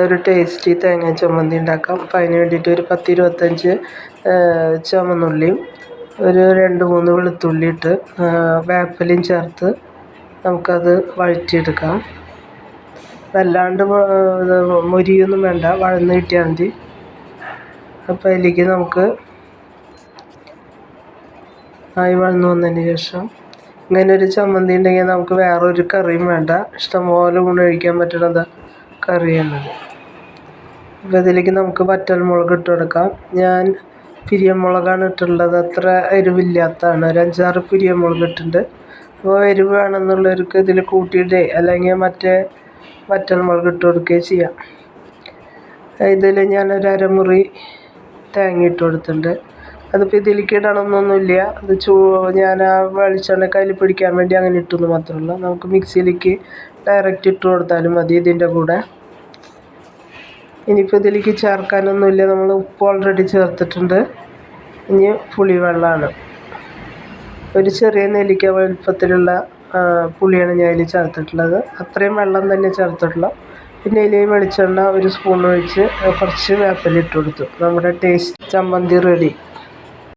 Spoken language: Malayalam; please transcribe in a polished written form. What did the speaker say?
ഒരു ടേസ്റ്റി തേങ്ങ ചമ്മന്തി ഉണ്ടാക്കാം. അപ്പം അതിന് വേണ്ടിയിട്ട് ഒരു 10-25 ചുവന്നുള്ളിയും ഒരു 2-3 വെളുത്തുള്ളി ഇട്ട് വേപ്പിലയും ചേർത്ത് നമുക്കത് വഴറ്റിയെടുക്കാം. വല്ലാണ്ട് മൊരിയൊന്നും വേണ്ട, വഴന്ന് കിട്ടിയാൽ മതി. അപ്പോൾ അതിലേക്ക് നമുക്ക് വഴന്ന് വന്നതിന് ശേഷം ഇങ്ങനെ ഒരു ചമ്മന്തി ഉണ്ടെങ്കിൽ നമുക്ക് വേറൊരു കറിയും വേണ്ട, ഇഷ്ടംപോലെ കഴിക്കാൻ പറ്റുന്നത് കറിയാണത്. അപ്പോൾ ഇതിലേക്ക് നമുക്ക് വറ്റൽമുളക് ഇട്ട് കൊടുക്കാം. ഞാൻ പിരിയമുളകാണ് ഇട്ടുള്ളത്, അത്ര എരിവില്ലാത്തതാണ്. ഒരു 5-6 പിരിയമുളക് ഇട്ടിട്ടുണ്ട്. അപ്പോൾ എരിവ് വേണമെന്നുള്ളവർക്ക് ഇതിൽ കൂട്ടിയിട്ടേ അല്ലെങ്കിൽ മറ്റേ വറ്റൽമുളക് ഇട്ട് കൊടുക്കുകയോ ചെയ്യാം. ഇതിൽ ഞാനൊരു അരമുറി തേങ്ങ ഇട്ട് കൊടുത്തിട്ടുണ്ട്. അതിപ്പോൾ ഇതിലേക്ക് ഇടണമെന്നൊന്നുമില്ല, അത് ഞാൻ ആ വെളിച്ചെണ്ണയ്ക്ക് അതിൽ പിടിക്കാൻ വേണ്ടി അങ്ങനെ ഇട്ടെന്ന് മാത്രമേ ഉള്ളൂ. നമുക്ക് മിക്സിയിലേക്ക് ഡയറക്റ്റ് ഇട്ട് കൊടുത്താലും മതി ഇതിൻ്റെ കൂടെ. ഇനിയിപ്പോൾ ഇതിലേക്ക് ചേർക്കാനൊന്നുമില്ല, നമ്മൾ ഉപ്പ് ഓൾറെഡി ചേർത്തിട്ടുണ്ട്. ഇനി പുളിവെള്ളമാണ്, ഒരു ചെറിയ നെല്ലിക്ക വലുപ്പത്തിലുള്ള പുളിയാണ് ഞാൻ അതിൽ ചേർത്തിട്ടുള്ളത്. അത്രയും വെള്ളം തന്നെ ചേർത്തിട്ടുള്ളൂ. പിന്നെ അതിൽ വെളിച്ചെണ്ണ ഒരു സ്പൂൺ ഒഴിച്ച് കുറച്ച് വേപ്പില ഇട്ട് കൊടുത്തു. നമ്മുടെ ടേസ്റ്റ് ചമ്മന്തി റെഡി.